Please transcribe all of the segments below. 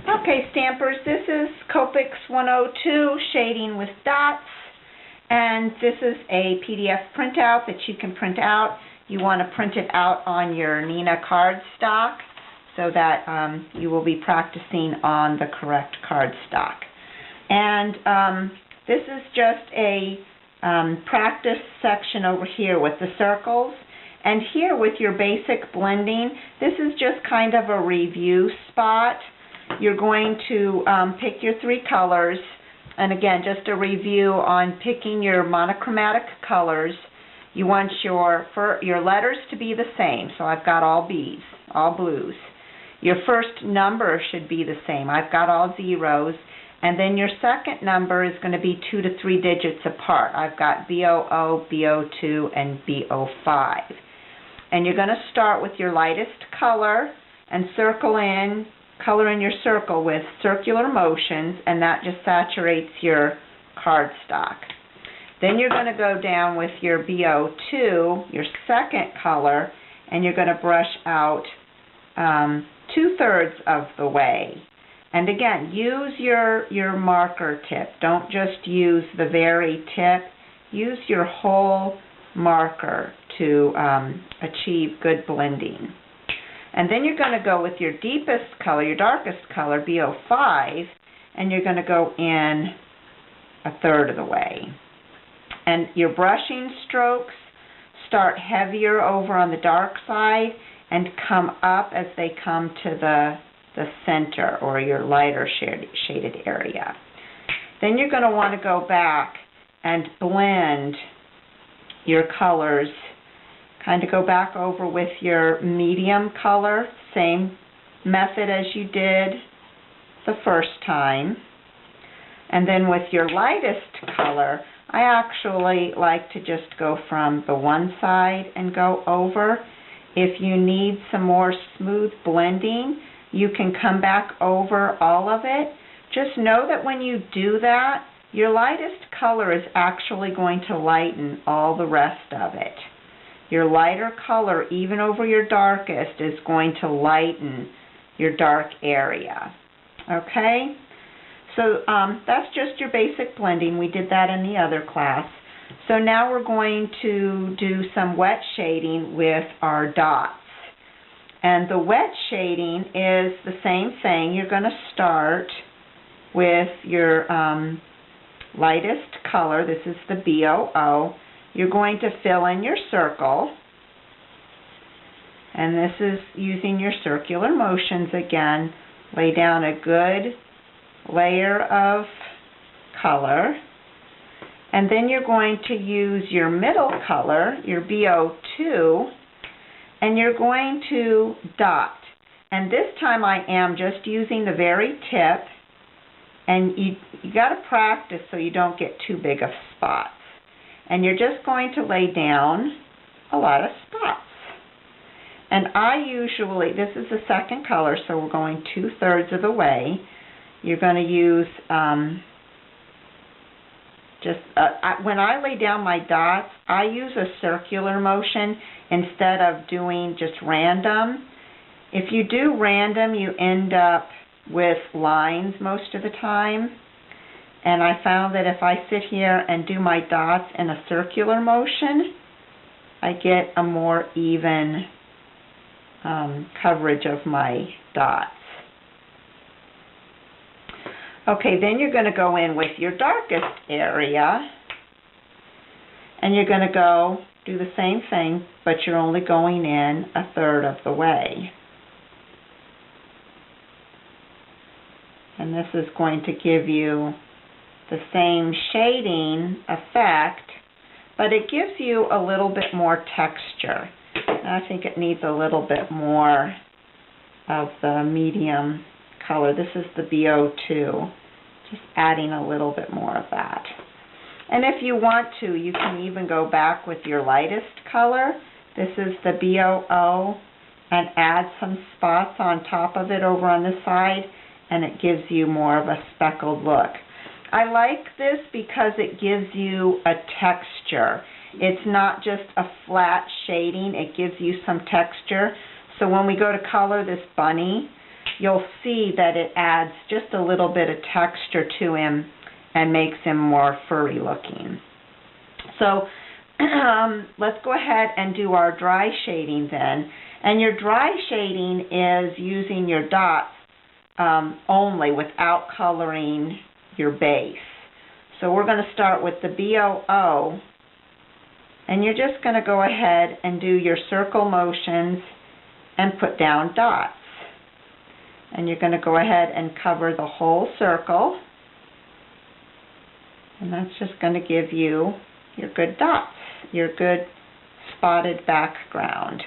Okay, Stampers, this is Copics 102, Shading with Dots, and this is a PDF printout that you can print out. You want to print it out on your Nina cardstock so that you will be practicing on the correct cardstock. And this is just a practice section over here with the circles. And here with your basic blending, this is just kind of a review spot. You're going to pick your three colors, and again, just a review on picking your monochromatic colors. You want your letters to be the same, so I've got all B's, all blues. Your first number should be the same. I've got all zeros, and then your second number is going to be 2 to 3 digits apart. I've got B00, B02, and B05. And you're going to start with your lightest color and color in your circle with circular motions, and that just saturates your cardstock. Then you're going to go down with your B02, your second color, and you're going to brush out 2/3 of the way. And again, use your marker tip. Don't just use the very tip. Use your whole marker to achieve good blending. And then you're going to go with your deepest color, your darkest color, B05, and you're going to go in 1/3 of the way. And your brushing strokes start heavier over on the dark side and come up as they come to the center or your lighter shaded area. Then you're going to want to go back and blend your colors. Kind of go back over with your medium color, same method as you did the first time. And then with your lightest color, I actually like to just go from the one side and go over. If you need some more smooth blending, you can come back over all of it. Just know that when you do that, your lightest color is actually going to lighten all the rest of it. Your lighter color, even over your darkest, is going to lighten your dark area. Okay? So that's just your basic blending. We did that in the other class. So now we're going to do some wet shading with our dots. And the wet shading is the same thing. You're going to start with your lightest color. This is the B00. You're going to fill in your circle, and this is using your circular motions again. Lay down a good layer of color, and then you're going to use your middle color, your B02, and you're going to dot. And this time I am just using the very tip, and you got to practice so you don't get too big of spots. And you're just going to lay down a lot of spots. And I usually, this is the second color, so we're going 2/3 of the way. You're going to use, when I lay down my dots, I use a circular motion instead of doing just random. If you do random, you end up with lines most of the time. And I found that if I sit here and do my dots in a circular motion, I get a more even coverage of my dots. Okay, then you're going to go in with your darkest area, and you're going to go do the same thing, but you're only going in 1/3 of the way. And this is going to give you the same shading effect, but it gives you a little bit more texture. And I think it needs a little bit more of the medium color. This is the B02, just adding a little bit more of that. And if you want to, you can even go back with your lightest color. This is the B00, and add some spots on top of it over on this side, and it gives you more of a speckled look. I like this because it gives you a texture. It's not just a flat shading, it gives you some texture. So when we go to color this bunny, you'll see that it adds just a little bit of texture to him and makes him more furry looking. So let's go ahead and do our dry shading then. And your dry shading is using your dots only without coloring your base. So we're going to start with the BOO, and you're just going to go ahead and do your circle motions and put down dots. And you're going to go ahead and cover the whole circle, and that's just going to give you your good dots, your good spotted background.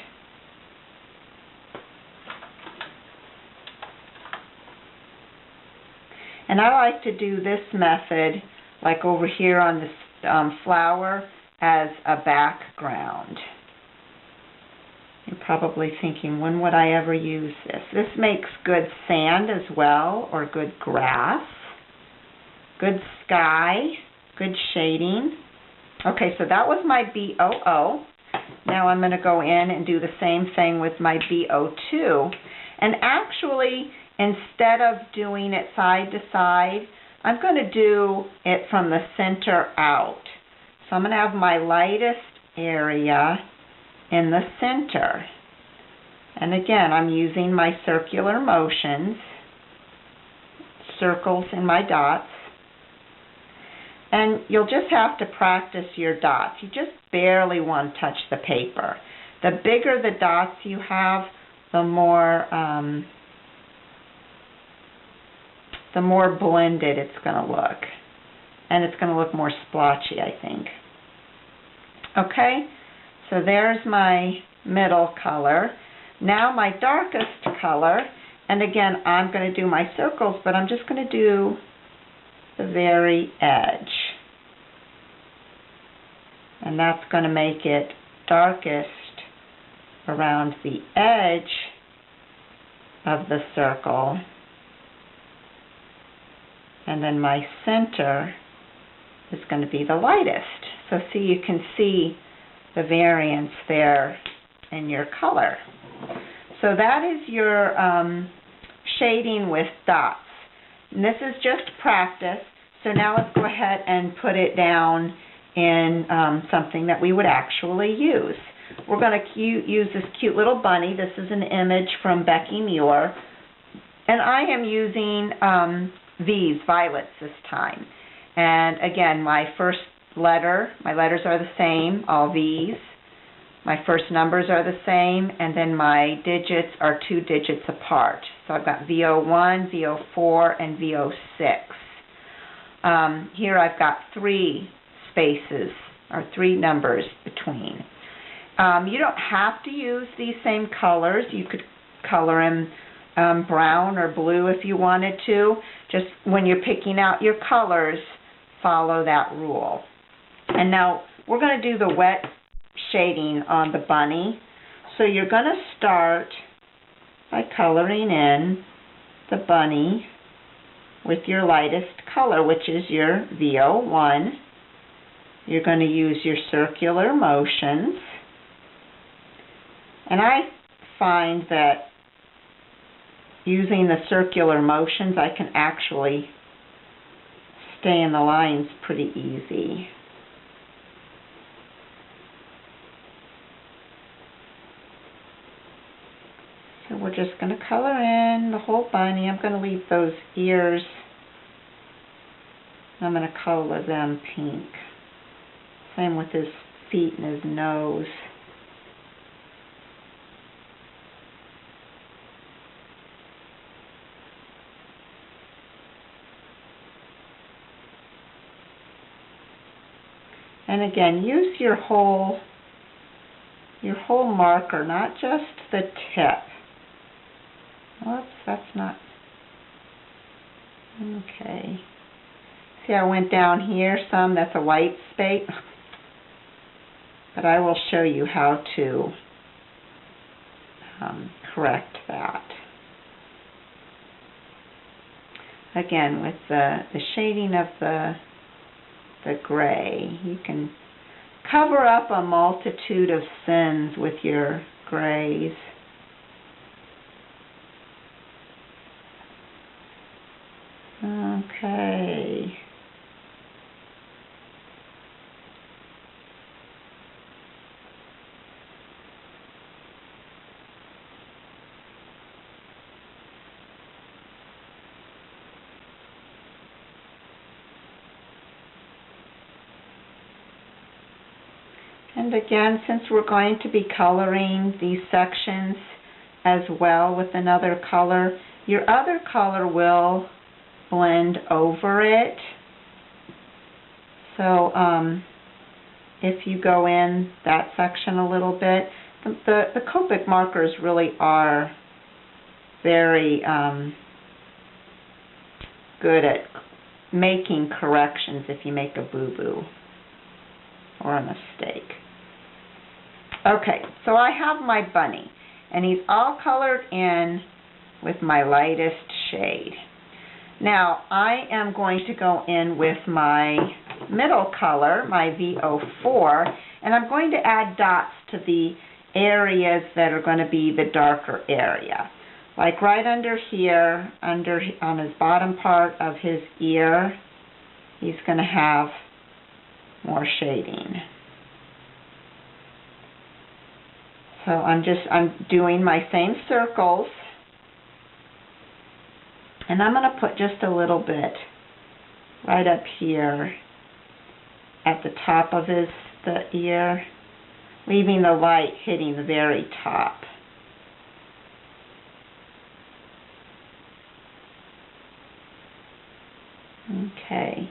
And I like to do this method, like over here on this flower, as a background. You're probably thinking, when would I ever use this? This makes good sand as well, or good grass, good sky, good shading. Okay, so that was my BOO. Now I'm going to go in and do the same thing with my BO2. And actually, instead of doing it side to side, I'm going to do it from the center out. So I'm going to have my lightest area in the center. And again, I'm using my circular motions, circles in my dots. And you'll just have to practice your dots. You just barely want to touch the paper. The bigger the dots you have, the more blended it's going to look. And it's going to look more splotchy, I think. Okay, so there's my middle color. Now my darkest color, and again, I'm going to do my circles, but I'm just going to do the very edge. And that's going to make it darkest around the edge of the circle. And then my center is going to be the lightest. So see, you can see the variance there in your color. So that is your shading with dots. And this is just practice. So now let's go ahead and put it down in something that we would actually use. We're going to use this cute little bunny. This is an image from Becky Muir. And I am using these violets this time. And again, my first letter, my letters are the same, all V's. My first numbers are the same, and then my digits are 2 digits apart. So I've got VO1, VO4, and VO6. Here I've got 3 spaces, or 3 numbers between. You don't have to use these same colors. You could color them brown or blue if you wanted to. Just when you're picking out your colors, follow that rule. And now we're going to do the wet shading on the bunny. So you're going to start by coloring in the bunny with your lightest color, which is your VO1. You're going to use your circular motions. And I find that using the circular motions, I can actually stay in the lines pretty easy. So we're just going to color in the whole bunny. I'm going to leave those ears. I'm going to color them pink. Same with his feet and his nose. And again, use your whole marker, not just the tip. Whoops, that's not... Okay. See, I went down here some, that's a white space. But I will show you how to correct that. Again, with the shading of the gray, you can cover up a multitude of sins with your grays. Okay. And again, since we're going to be coloring these sections as well with another color, your other color will blend over it. So if you go in that section a little bit, the Copic markers really are very good at making corrections if you make a boo-boo or a mistake. Okay, so I have my bunny, and he's all colored in with my lightest shade. Now, I am going to go in with my middle color, my VO4, and I'm going to add dots to the areas that are going to be the darker area. Like right under here, on his bottom part of his ear, he's going to have more shading. So I'm doing my same circles, and I'm going to put just a little bit right up here at the top of the ear, leaving the light hitting the very top. Okay,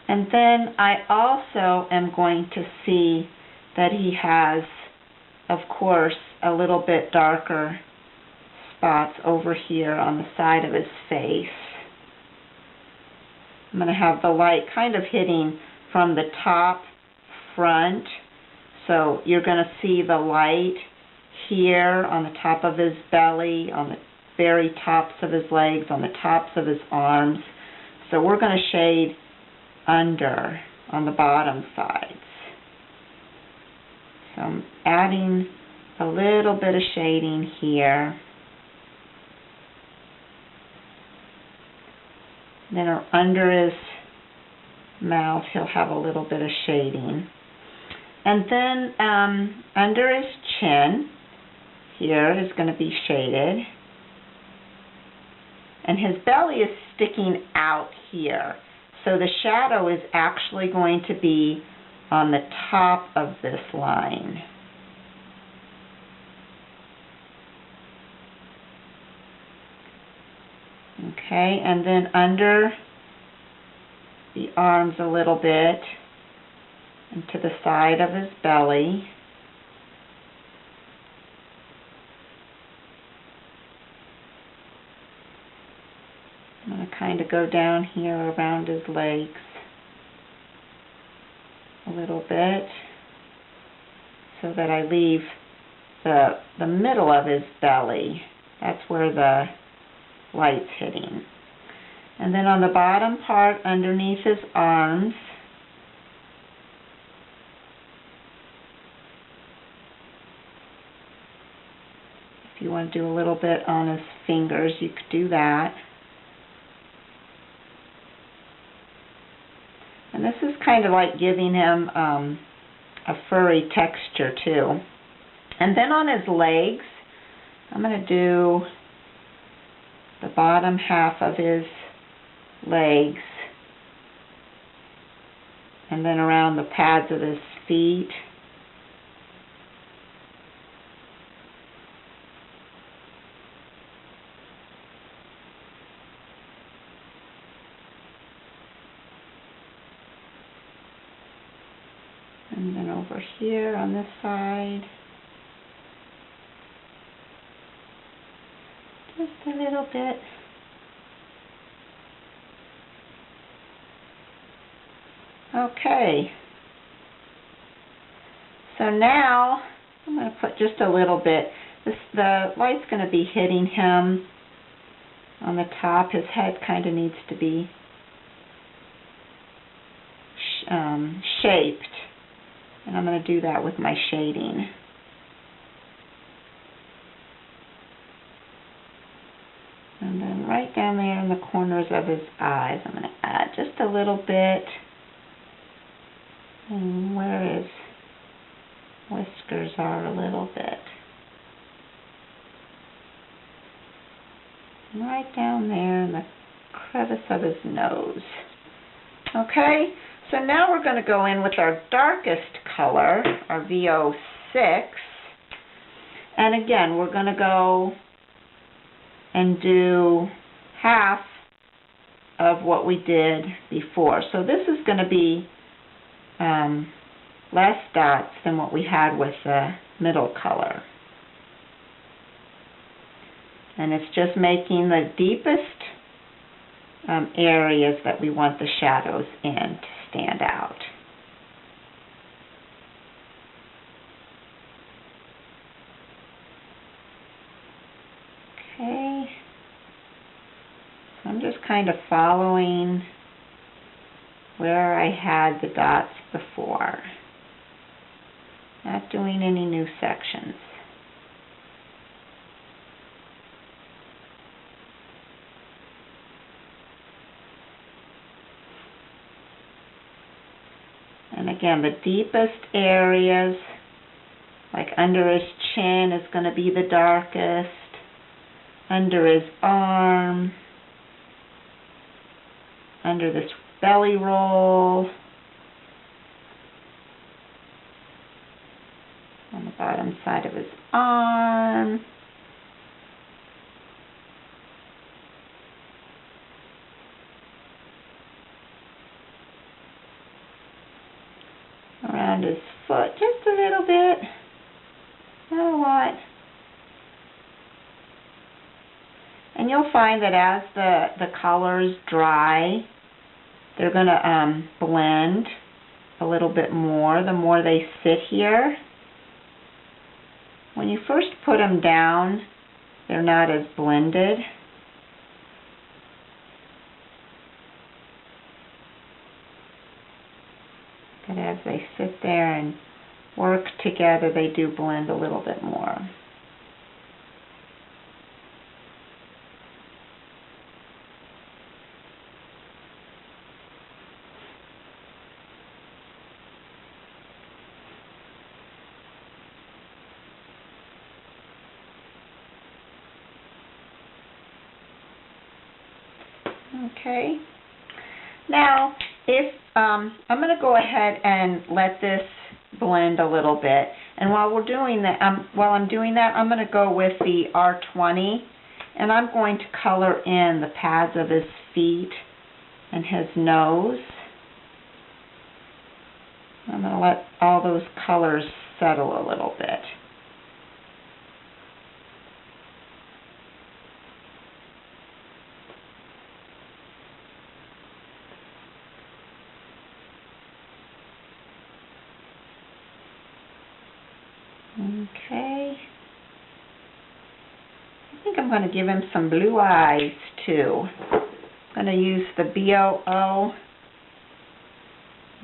and then I also am going to see that he has, of course, a little bit darker spots over here on the side of his face. I'm going to have the light kind of hitting from the top front, so you're going to see the light here on the top of his belly, on the very tops of his legs, on the tops of his arms. So we're going to shade under on the bottom sides. So I'm adding a little bit of shading here. Then under his mouth he'll have a little bit of shading. And then under his chin here is going to be shaded. And his belly is sticking out here. So the shadow is actually going to be on the top of this line. Okay, and then under the arms a little bit and to the side of his belly. I'm going to kind of go down here around his legs a little bit so that I leave the middle of his belly. That's where the light's hitting. And then on the bottom part underneath his arms, if you want to do a little bit on his fingers, you could do that. And this is kind of like giving him a furry texture too. And then on his legs, I'm going to do the bottom half of his legs and then around the pads of his feet. And then over here on this side. Just a little bit. Okay. So now I'm going to put just a little bit. The light's going to be hitting him on the top. His head kind of needs to be shaped. And I'm going to do that with my shading. And then right down there in the corners of his eyes, I'm going to add just a little bit. And where his whiskers are a little bit. And right down there in the crevice of his nose. Okay, so now we're going to go in with our darkest color, our VO6. And again, we're going to go and do half of what we did before. So this is going to be less dots than what we had with the middle color. And it's just making the deepest areas that we want the shadows in to stand out. Okay. So I'm just kind of following where I had the dots before. Not doing any new sections. And again, the deepest areas, like under his chin, is going to be the darkest. Under his arm. Under this belly roll. On the bottom side of his arm. Around his foot, just a little bit. Not a lot. And you'll find that as the colors dry, they're going to blend a little bit more the more they sit here. When you first put them down, they're not as blended. But as they sit there and work together, they do blend a little bit more. Okay. Now, if I'm going to go ahead and let this blend a little bit, and while I'm doing that, I'm going to go with the R20, and I'm going to color in the pads of his feet and his nose. I'm going to let all those colors settle a little bit. Okay. I think I'm going to give him some blue eyes too. I'm going to use the BOO.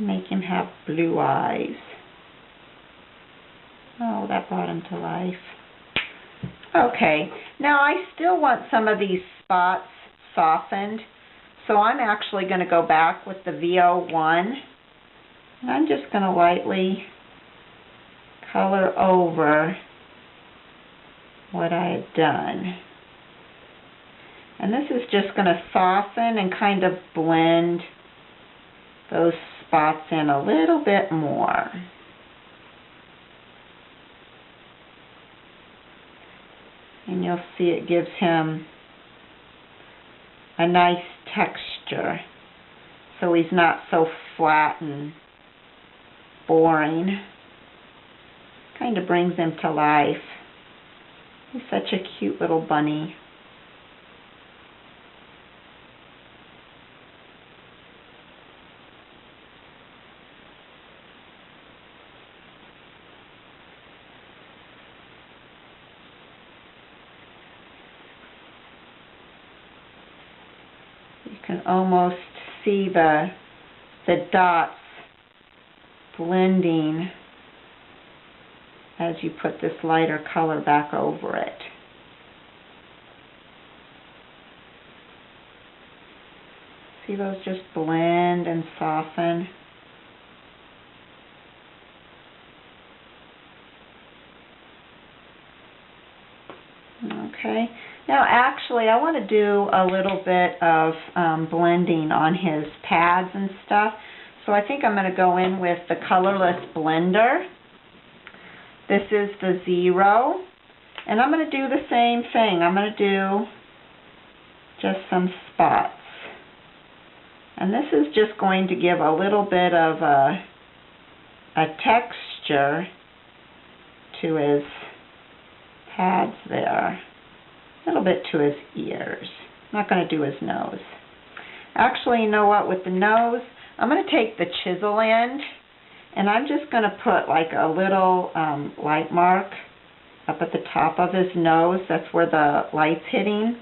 Make him have blue eyes. Oh, that brought him to life. Okay. Now I still want some of these spots softened. So I'm actually going to go back with the VO1. And I'm just going to lightly color over what I had done. And this is just going to soften and kind of blend those spots in a little bit more. And you'll see it gives him a nice texture, so he's not so flat and boring. Kind of brings him to life. He's such a cute little bunny. You can almost see the dots blending as you put this lighter color back over it. See those just blend and soften. Okay. Now actually I want to do a little bit of blending on his pads and stuff. So I think I'm going to go in with the colorless blender. This is the 0. And I'm going to do the same thing. I'm going to do just some spots. And this is just going to give a little bit of a texture to his pads there. A little bit to his ears. I'm not going to do his nose. Actually, you know what? With the nose, I'm going to take the chisel end and I'm just going to put like a little light mark up at the top of his nose. That's where the light's hitting.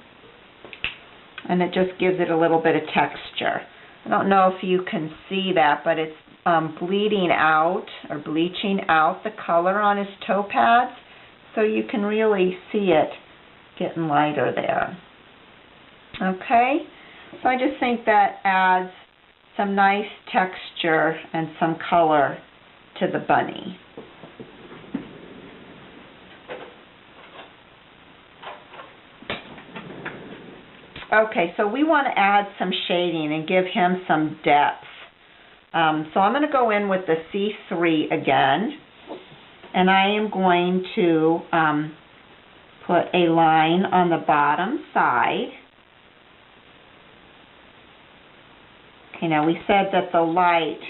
And it just gives it a little bit of texture. I don't know if you can see that, but it's bleeding out or bleaching out the color on his toe pads. So you can really see it getting lighter there. Okay? So I just think that adds some nice texture and some color to the bunny. Okay, so we want to add some shading and give him some depth. So I'm going to go in with the C3 again, and I am going to put a line on the bottom side. Okay, now we said that the light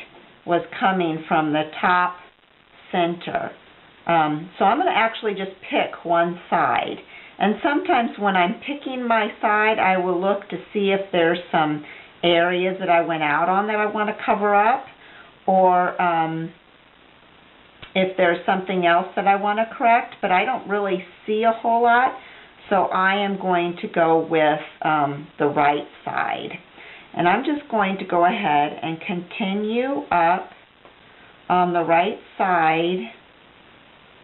was coming from the top center. So I'm going to actually just pick one side. And sometimes when I'm picking my side, I will look to see if there's some areas that I went out on that I want to cover up, or if there's something else that I want to correct, but I don't really see a whole lot, so I am going to go with the right side. And I'm just going to go ahead and continue up on the right side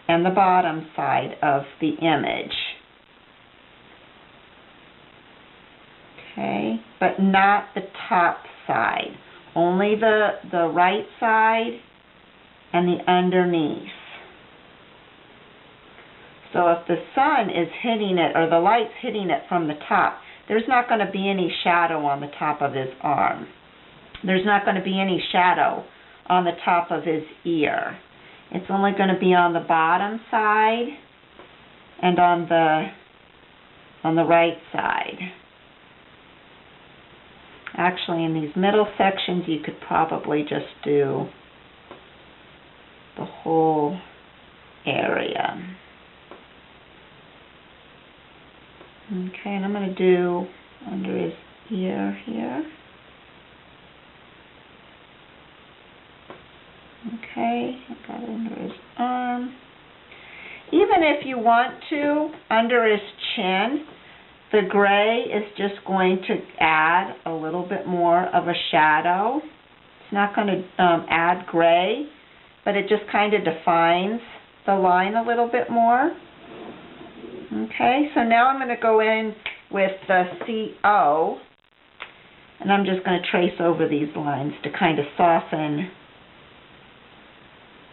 and the bottom side of the image. Okay, but not the top side. Only the right side and the underneath. So if the sun is hitting it, or the light's hitting it from the top, there's not going to be any shadow on the top of his arm. There's not going to be any shadow on the top of his ear. It's only going to be on the bottom side and on the right side. Actually, in these middle sections, you could probably just do the whole area. Okay, and I'm going to do under his ear here. Okay, I got it under his arm. Even if you want to, under his chin, the gray is just going to add a little bit more of a shadow. It's not going to add gray, but it just kind of defines the line a little bit more. Okay, so now I'm going to go in with the CO, and I'm just going to trace over these lines to kind of soften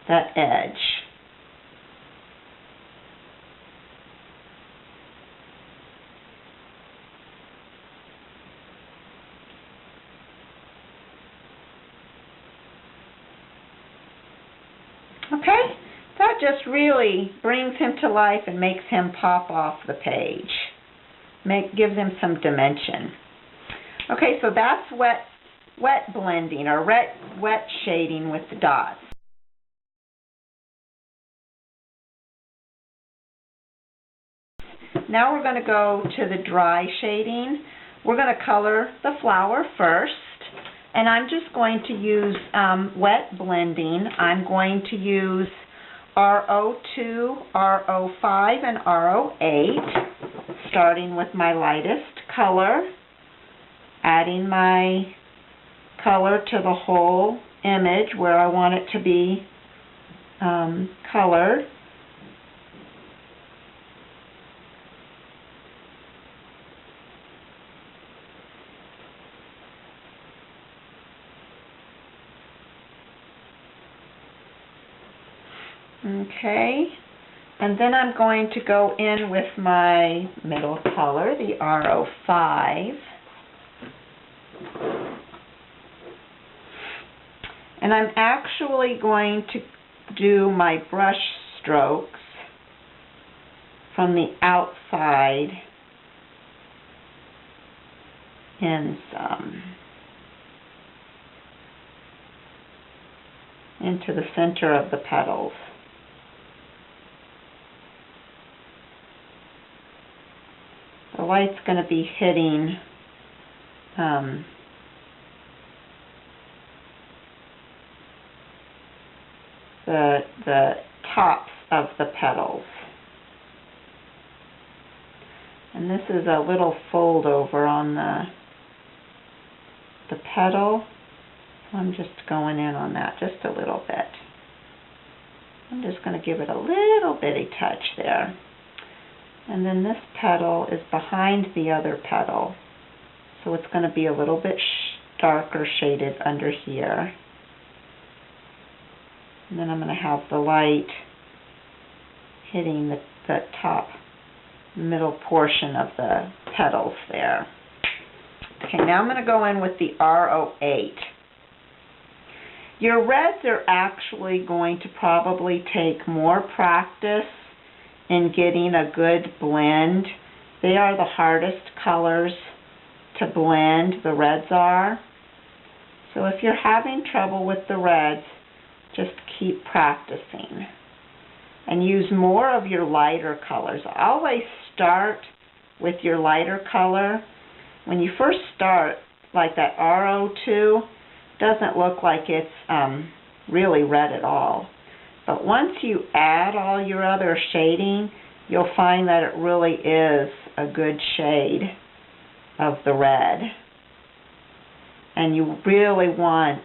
that edge. Okay, that just really brings him to life and makes him pop off the page. Gives him some dimension. Okay, so that's wet blending, or wet shading with the dots. Now we're going to go to the dry shading. We're going to color the flower first. And I'm just going to use wet blending. I'm going to use RO2, RO5, and RO8, starting with my lightest color, adding my color to the whole image where I want it to be colored. Okay, and then I'm going to go in with my middle color, the RO5. And I'm actually going to do my brush strokes from the outside in some into the center of the petals. The light's going to be hitting the tops of the petals. And this is a little fold over on the petal. So I'm just going in on that just a little bit. I'm just going to give it a little bitty touch there. And then this petal is behind the other petal. So it's going to be a little bit darker shaded under here. And then I'm going to have the light hitting the top middle portion of the petals there. Okay, now I'm going to go in with the RO8. Your reds are actually going to probably take more practice in getting a good blend. They are the hardest colors to blend, the reds are. So if you're having trouble with the reds, just keep practicing and use more of your lighter colors. Always start with your lighter color. When you first start, like that RO2, doesn't look like it's really red at all. But once you add all your other shading, you'll find that it really is a good shade of the red. And you really want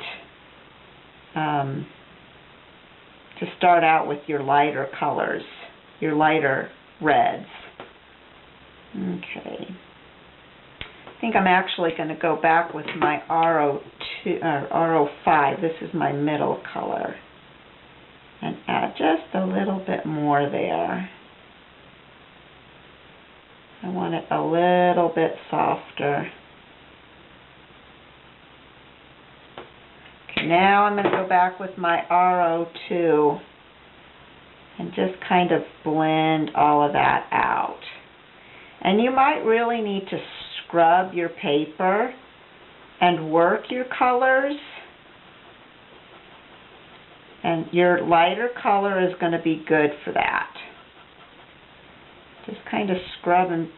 to start out with your lighter colors, your lighter reds. Okay. I think I'm actually going to go back with my RO5. This is my middle color. And add just a little bit more there. I want it a little bit softer. Okay, now I'm going to go back with my RO2 and just kind of blend all of that out. And you might really need to scrub your paper and work your colors. And your lighter color is going to be good for that. Just kind of scrub and